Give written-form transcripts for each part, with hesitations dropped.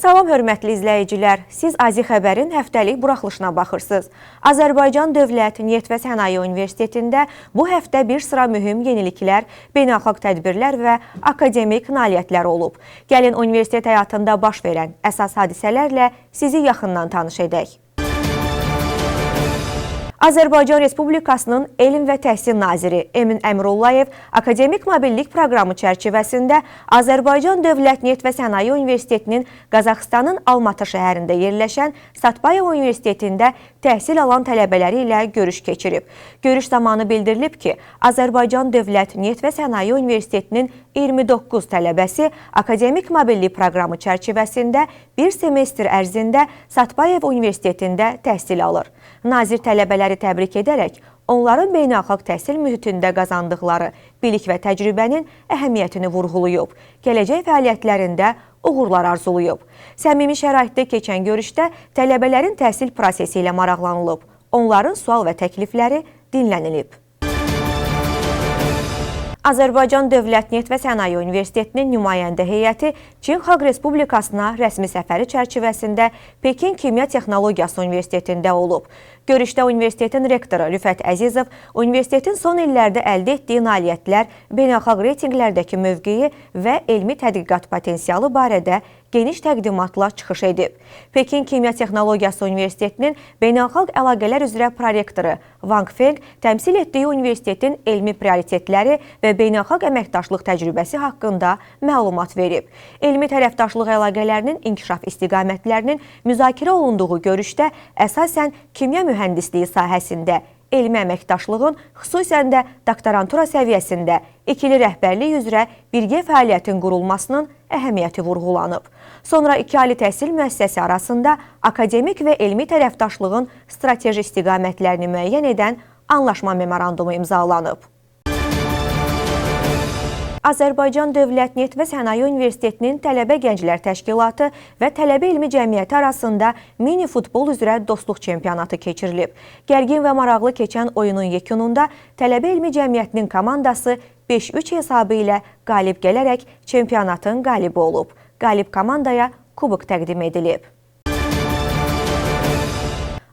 Salam hörmətli izləyicilər, siz Azi Xəbərin həftəlik buraxılışına baxırsınız. Azərbaycan Dövlət Neft və Sənaye Universitetində bu həftə bir sıra mühüm yeniliklər, beynəlxalq tədbirlər və akademik nailiyyətlər olub. Gəlin universitet həyatında baş verən əsas hadisələrlə sizi yaxından tanış edək. Azərbaycan Respublikasının Elm və Təhsil Naziri Emin Əmrullayev akademik mobillik proqramı çərçivəsində Azərbaycan Dövlət Neft və Sənaye Universitetinin Qazaxıstanın Almatı şəhərində yerləşən Satbayev Universitetində təhsil alan tələbələri ilə görüş keçirib. Görüş zamanı bildirilib ki, Azərbaycan Dövlət Neft və Sənaye Universitetinin 29 tələbəsi akademik mobillik proqramı çərçivəsində bir semestr ərzində Satbayev Universitetində təhsil alır. Nazir tələbələri təbrik edərək, onların beynəlxalq təhsil mühitində qazandıqları bilik və təcrübənin əhəmiyyətini vurğulayıb, gələcək fəaliyyətlərində uğurlar arzulayıb. Səmimi şəraitdə keçən görüşdə tələbələrin təhsil prosesi ilə maraqlanılıb, onların sual və təklifləri dinlənilib. Azərbaycan Dövlət Neft və Sənaye Universitetinin nümayəndə heyəti Çin Xalq Respublikasına rəsmi səfəri çərçivəsində Pekin Kimya Texnologiyası Universitetində olub. Görüşdə universitetin rektoru Rüfət Əzizov universitetin son illərdə əldə etdiyi nailiyyətlər, beynəlxalq reytinqlərdəki mövqeyi və elmi tədqiqat potensialı barədə geniş təqdimatla çıxış edib. Pekin Kimya Texnologiyası Universitetinin beynəlxalq əlaqələr üzrə prorektoru Wang Feng təmsil etdiyi universitetin elmi prioritetləri və beynəlxalq əməkdaşlıq təcrübəsi haqqında məlumat verib. Elmi tərəfdaşlıq əlaqələrinin inkişaf istiqamətlərinin müzakirə olunduğu görüşdə əsasən kimya mühəndisliyi sahəsində elmi əməkdaşlığın, xüsusən də doktorantura səviyyəsində ikili rəhbərlik üzrə birgə fəaliyyətin qurulmasının əhəmiyyəti vurğulanıb. Sonra iki ali təhsil müəssisəsi arasında akademik və elmi tərəfdaşlığın strateji istiqamətlərini müəyyən edən anlaşma memorandumu imzalanıb. Azərbaycan Dövlət Neft və Sənaye Universitetinin Tələbə Gənclər Təşkilatı və Tələbə Elmi Cəmiyyəti arasında mini futbol üzrə dostluq çempionatı keçirilib. Gərgin və maraqlı keçən oyunun yekununda Tələbə Elmi Cəmiyyətinin komandası 5-3 hesabı ilə qalib gələrək çempionatın qalibi olub. Qalib komandaya kubok təqdim edilib.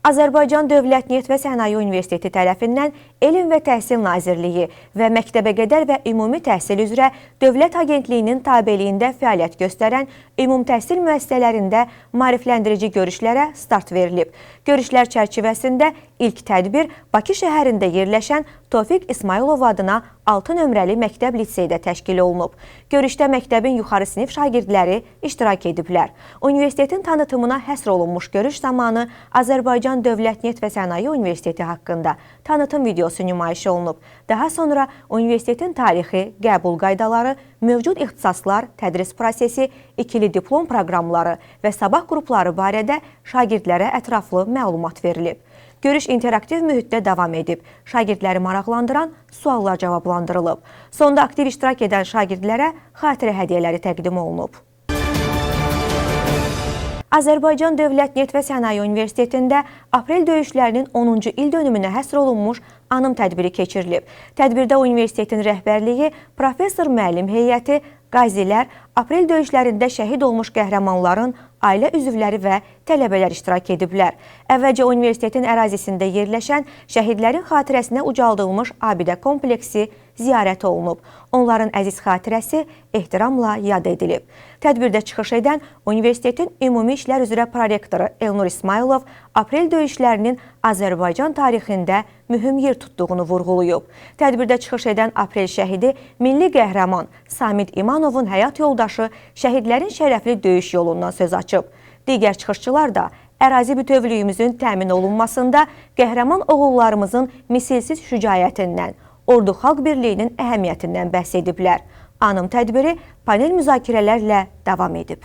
Azərbaycan Dövlət Neft və Sənaye Universiteti tərəfindən Elm və Təhsil Nazirliyi və Məktəbəqədər və Ümumi Təhsil üzrə Dövlət Agentliyinin tabeliyində fəaliyyət göstərən ümum təhsil müəssisələrində maarifləndirici görüşlərə start verilib. Görüşlər çərçivəsində ilk tədbir Bakı şəhərində yerləşən Tofiq İsmailov adına 6 nömrəli məktəb liseydə təşkil olunub. Görüşdə məktəbin yuxarı sinif şagirdləri iştirak ediblər. Universitetin tanıtımına həsr olunmuş görüş zamanı Azərbaycan Dövlət Neft və Sənaye Universiteti haqqında tanıtım videosu nümayiş olunub. Daha sonra universitetin tarixi, qəbul qaydaları, mövcud ixtisaslar, tədris prosesi, ikili diplom proqramları və sabah qrupları barədə şagirdlərə ətraflı məlumat verilib. Görüş interaktiv mühitdə davam edib, şagirdləri maraqlandıran suallar cavablandırılıb. Sonda aktiv iştirak edən şagirdlərə xatirə hədiyyələri təqdim olunub. Azərbaycan Dövlət Neft və Sənaye Universitetində aprel döyüşlərinin 10-cu il dönümünə həsr olunmuş anım tədbiri keçirilib. Tədbirdə universitetin rəhbərliyi, professor müəllim heyəti, qazilər, aprel döyüşlərində şəhid olmuş qəhrəmanların ailə üzvləri və tələbələr iştirak ediblər. Əvvəlcə universitetin ərazisində yerləşən şəhidlərin xatirəsinə ucaldılmış abidə kompleksi ziyarət olunub. Onların əziz xatirəsi ehtiramla yad edilib. Tədbirdə çıxış edən universitetin ümumi işlər üzrə prorektoru Elnur İsmailov aprel döyüşlərinin Azərbaycan tarixində mühüm yer tutduğunu vurğulayıb. Tədbirdə çıxış edən aprel şəhidi milli qəhrəman Samid İmanovun həyat yoldaşı şəhidlərin şərəfli döyüş yolundan söz açıb. Digər çıxışçılar da ərazi bütövlüyümüzün təmin olunmasında qəhrəman oğullarımızın misilsiz şücaətindən, ordu xalq birliyinin əhəmiyyətindən bəhs ediblər. Anım tədbiri panel müzakirələrlə davam edib.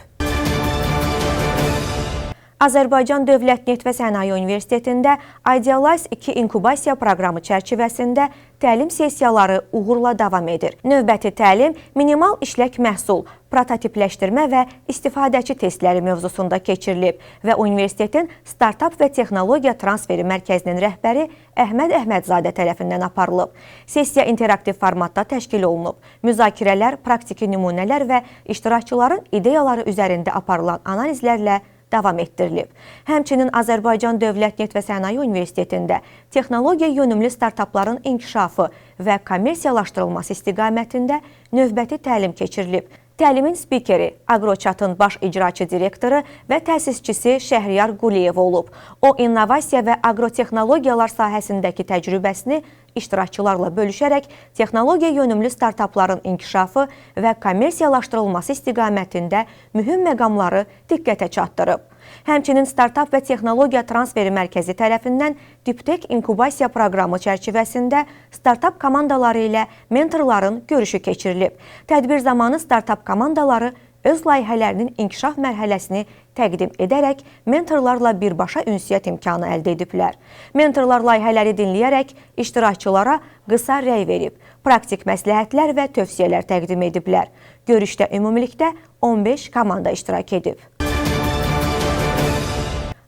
Azərbaycan Dövlət Neft və Sənaye Universitetində Idealize 2 inkubasiya proqramı çərçivəsində təlim sessiyaları uğurla davam edir. Növbəti təlim minimal işlək məhsul, prototipləşdirmə və istifadəçi testləri mövzusunda keçirilib və universitetin Startup və Texnologiya Transferi Mərkəzinin rəhbəri Əhməd Əhmədzadə tərəfindən aparılıb. Sessiya interaktiv formatda təşkil olunub. Müzakirələr, praktiki nümunələr və iştirakçıların ideyaları üzərində aparılan analizlərlə davam etdirilib. Həmçinin Azərbaycan Dövlət Neft və Sənaye Universitetində texnologiya yönümlü startapların inkişafı və kommersiyalaşdırılması istiqamətində növbəti təlim keçirilib. Təlimin spikeri, Agroçatın baş icraçı direktoru və təsisçisi Şəhriyar Quliyev olub. O, innovasiya və agrotexnologiyalar sahəsindəki təcrübəsini iştirakçılarla bölüşərək texnologiya yönümlü startapların inkişafı və kommersiyalaşdırılması istiqamətində mühüm məqamları diqqətə çatdırıb. Həmçinin Startup və Texnologiya Transferi Mərkəzi tərəfindən Diptek inkubasiya proqramı çərçivəsində startup komandaları ilə mentorların görüşü keçirilib. Tədbir zamanı startup komandaları öz layihələrinin inkişaf mərhələsini təqdim edərək mentorlarla birbaşa ünsiyyət imkanı əldə ediblər. Mentorlar layihələri dinləyərək iştirakçılara qısa rəy verib, praktik məsləhətlər və tövsiyələr təqdim ediblər. Görüşdə ümumilikdə 15 komanda iştirak edib.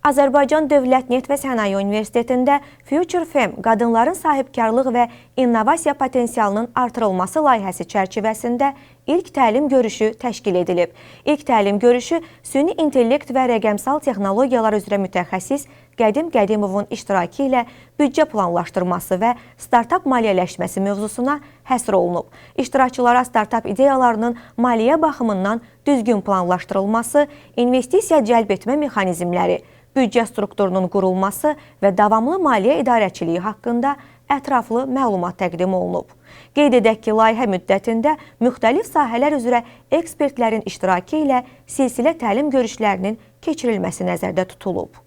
Azərbaycan Dövlət Neft və Sənaye Universitetində Future Fem qadınların sahibkarlıq və innovasiya potensialının artırılması layihəsi çərçivəsində ilk təlim görüşü təşkil edilib. İlk təlim görüşü süni intellekt və rəqəmsal texnologiyalar üzrə mütəxəssis Qədim Qədimovun iştirakı ilə büdcə planlaşdırması və startup maliyyələşməsi mövzusuna həsr olunub. İştirakçılara startup ideyalarının maliyyə baxımından düzgün planlaşdırılması, investisiya cəlb etmə mexanizmləri, büdcə strukturunun qurulması və davamlı maliyyə idarəçiliyi haqqında ətraflı məlumat təqdim olunub. Qeyd edək ki, layihə müddətində müxtəlif sahələr üzrə ekspertlərin iştirakı ilə silsilə təlim görüşlərinin keçirilməsi nəzərdə tutulub.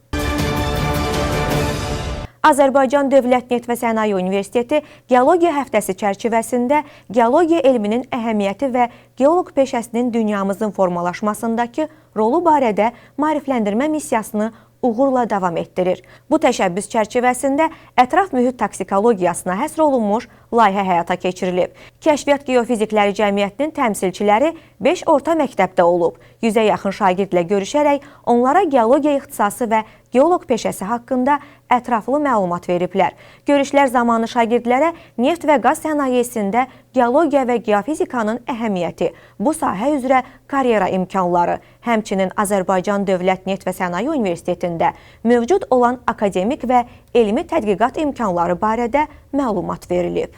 Azərbaycan Dövlət Neft və Sənaye Universiteti Geologiya həftəsi çərçivəsində geologiya elminin əhəmiyyəti və geoloq peşəsinin dünyamızın formalaşmasındakı rolu barədə maarifləndirmə missiyasını uğurla davam etdirir. Bu təşəbbüs çərçivəsində ətraf mühit toksikologiyasına həsr olunmuş layihə həyata keçirilib. Kəşfiyyat Geofizikləri Cəmiyyətinin təmsilçiləri 5 orta məktəbdə olub. 100-ə yaxın şagirdlə görüşərək onlara geologiya ixtisası və geoloq peşəsi haqqında ətraflı məlumat veriblər. Görüşlər zamanı şagirdlərə neft və qaz sənayesində geologiya və geofizikanın əhəmiyyəti, bu sahə üzrə karyera imkanları, həmçinin Azərbaycan Dövlət Neft və Sənaye Universitetində mövcud olan akademik və elmi tədqiqat imkanları barədə məlumat verilib.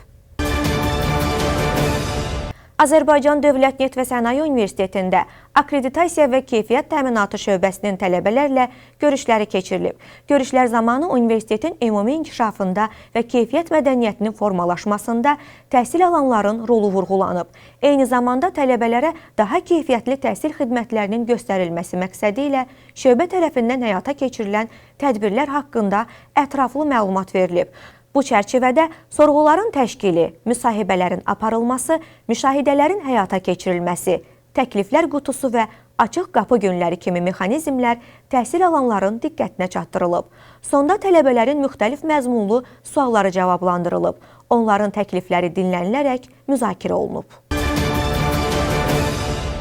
Azərbaycan Dövlət Neft və Sənaye Universitetində Akkreditasiya və Keyfiyyət Təminatı şöbəsinin tələbələrlə görüşləri keçirilib. Görüşlər zamanı universitetin ümumi inkişafında və keyfiyyət mədəniyyətinin formalaşmasında təhsil alanların rolu vurğulanıb. Eyni zamanda tələbələrə daha keyfiyyətli təhsil xidmətlərinin göstərilməsi məqsədi ilə şöbə tərəfindən həyata keçirilən tədbirlər haqqında ətraflı məlumat verilib. Bu çərçivədə sorğuların təşkili, müsahibələrin aparılması, müşahidələrin həyata keçirilməsi, təkliflər qutusu və açıq qapı günləri kimi mexanizmlər təhsil alanların diqqətinə çatdırılıb. Sonda tələbələrin müxtəlif məzmunlu sualları cavablandırılıb. Onların təklifləri dinlənilərək müzakirə olunub.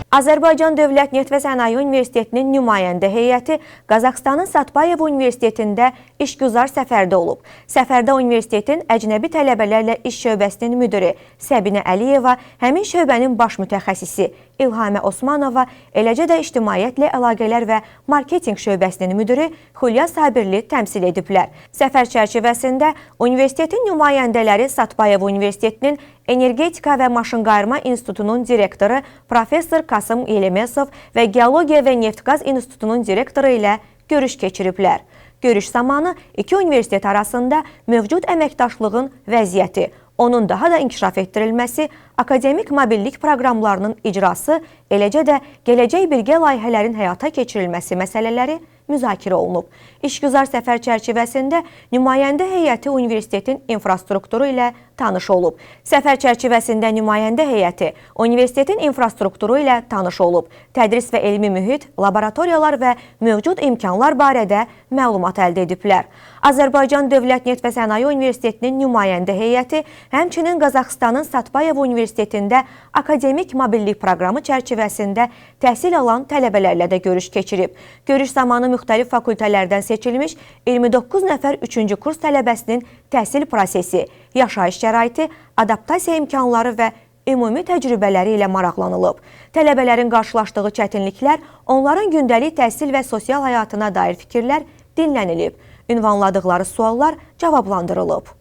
Azərbaycan Dövlət Neft və Sənaye Universitetinin nümayəndə heyəti Qazaxstanın Satbayev Universitetində işgüzar səfərdə olub. Səfərdə universitetin əcnəbi tələbələrlə iş şöbəsinin müdiri Səbinə Əliyeva, həmin şöbənin baş mütəxəssisi İlhamə Osmanova, eləcə də ictimaiyyətlə əlaqələr və marketinq şöbəsinin müdiri Xülya Sabirli təmsil ediblər. Səfər çərçivəsində universitetin nümayəndələri Satbayev Universitetinin Energetika və Maşınqayırma İnstitutunun direktoru Professor Kasım Yelemesov və Geologiya və Neft-Qaz İnstitutunun direktoru ilə görüş keçiriblər. Görüş zamanı iki universitet arasında mövcud əməkdaşlığın vəziyyəti, onun daha da inkişaf etdirilməsi, akademik mobillik proqramlarının icrası, eləcə də gələcək birgə layihələrin həyata keçirilməsi məsələləri müzakirə olunub. İşgüzar səfər çərçivəsində nümayəndə heyəti universitetin infrastrukturu ilə tanış olub. Səfər çərçivəsində nümayəndə heyəti universitetin infrastrukturu ilə tanış olub. Tədris və elmi mühit, laboratoriyalar və mövcud imkanlar barədə məlumat əldə ediblər. Azərbaycan Dövlət Neft və Sənaye Universitetinin nümayəndə heyəti həmçinin Qazaxıstanın Satbayev Universitetində akademik mobillik proqramı çərçivəsində təhsil alan tələbələrlə də görüş keçirib. Görüş zamanı müxtəlif fakültələrdən seçilmiş 29 nəfər 3-cü kurs tələbəsinin təhsil prosesi, yaşayış şəraiti, adaptasiya imkanları və ümumi təcrübələri ilə maraqlanılıb. Tələbələrin qarşılaşdığı çətinliklər, onların gündəlik təhsil və sosial həyatına dair fikirlər dinlənilib. Ünvanladıqları suallar cavablandırılıb.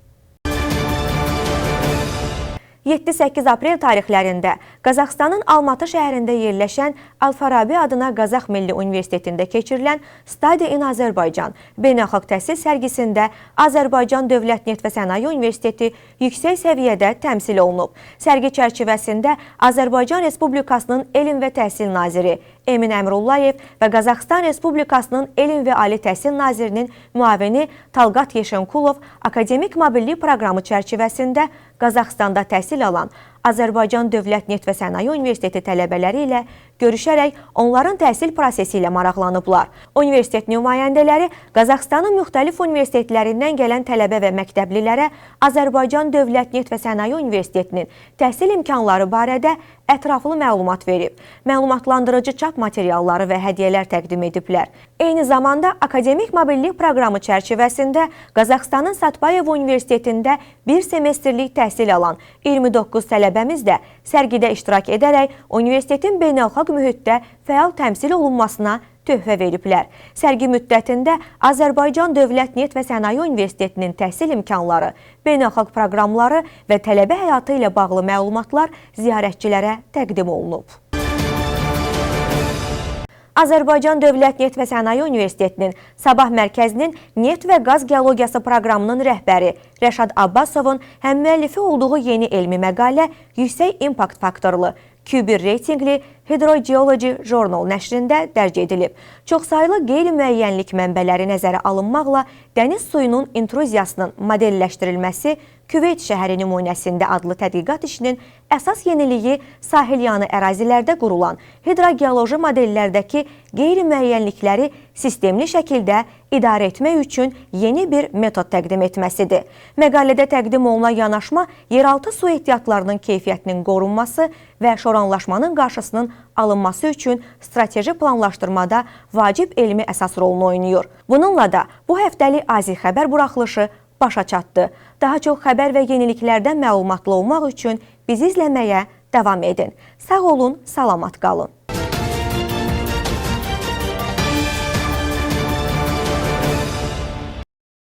7-8 aprel tarixlərində Qazaxıstanın Almatı şəhərində yerləşən Al-Farabi adına Qazax Milli Universitetində keçirilən Study in Azərbaycan beynəlxalq təhsil sərgisində Azərbaycan Dövlət Neft və Sənaye Universiteti yüksək səviyyədə təmsil olunub. Sərgi çərçivəsində Azərbaycan Respublikasının Elm və Təhsil Naziri Emin Əmrullayev və Qazaxıstan Respublikasının Elm və Ali Təhsil Nazirinin müavini Talqat Yeşenkulov akademik mobillik proqramı çərçivəsində Qazaxıstanda təhsil alan Azərbaycan Dövlət Neft və Sənaye Universiteti tələbələri ilə görüşərək onların təhsil prosesi ilə maraqlanıblar. Universitet nümayəndələri Qazaxıstanın müxtəlif universitetlərindən gələn tələbə və məktəblilərə Azərbaycan Dövlət Neft və Sənaye Universitetinin təhsil imkanları barədə ətraflı məlumat verib. Məlumatlandırıcı çap materialları və hədiyyələr təqdim ediblər. Eyni zamanda akademik mobillik proqramı çərçivəsində Qazaxıstanın Satbayev Universitetində bir semestrlik təhsil alan 29 tələbəmiz də sərgidə iştirak edərək universitetin beynəlxalq mühitdə fəal təmsil olunmasına töhfə veriblər. Sərgi müddətində Azərbaycan Dövlət Neft və Sənaye Universitetinin təhsil imkanları, beynəlxalq proqramları və tələbə həyatı ilə bağlı məlumatlar ziyarətçilərə təqdim olunub. Azərbaycan Dövlət Neft və Sənaye Universitetinin Sabah mərkəzinin neft və qaz geologiyası proqramının rəhbəri Rəşad Abbasovun həmmüəllifi olduğu yeni elmi məqalə yüksək impact faktorlu Q1 reytingli Hydrogeology Journal nəşrində dərc edilib. Çoxsaylı qeyri-müəyyənlik mənbələri nəzərə alınmaqla dəniz suyunun intruziyasının modelləşdirilməsi Küveyt şəhəri nümunəsində adlı tədqiqat işinin əsas yeniliyi sahilyanı ərazilərdə qurulan hidrogeoloji modellərdəki qeyri-müəyyənlikləri sistemli şəkildə idarə etmək üçün yeni bir metod təqdim etməsidir. Məqalədə təqdim olunan yanaşma yeraltı su ehtiyatlarının keyfiyyətinin qorunması və şoranlaşmanın qarşısının alınması üçün strateji planlaşdırmada vacib elmi əsas rolunu oynayır. Bununla da bu həftəlik AZİ xəbər buraxılışı başa çatdı. Daha çox xəbər və yeniliklərdən məlumatlı olmaq üçün bizi izləməyə davam edin. Sağ olun, salamat qalın.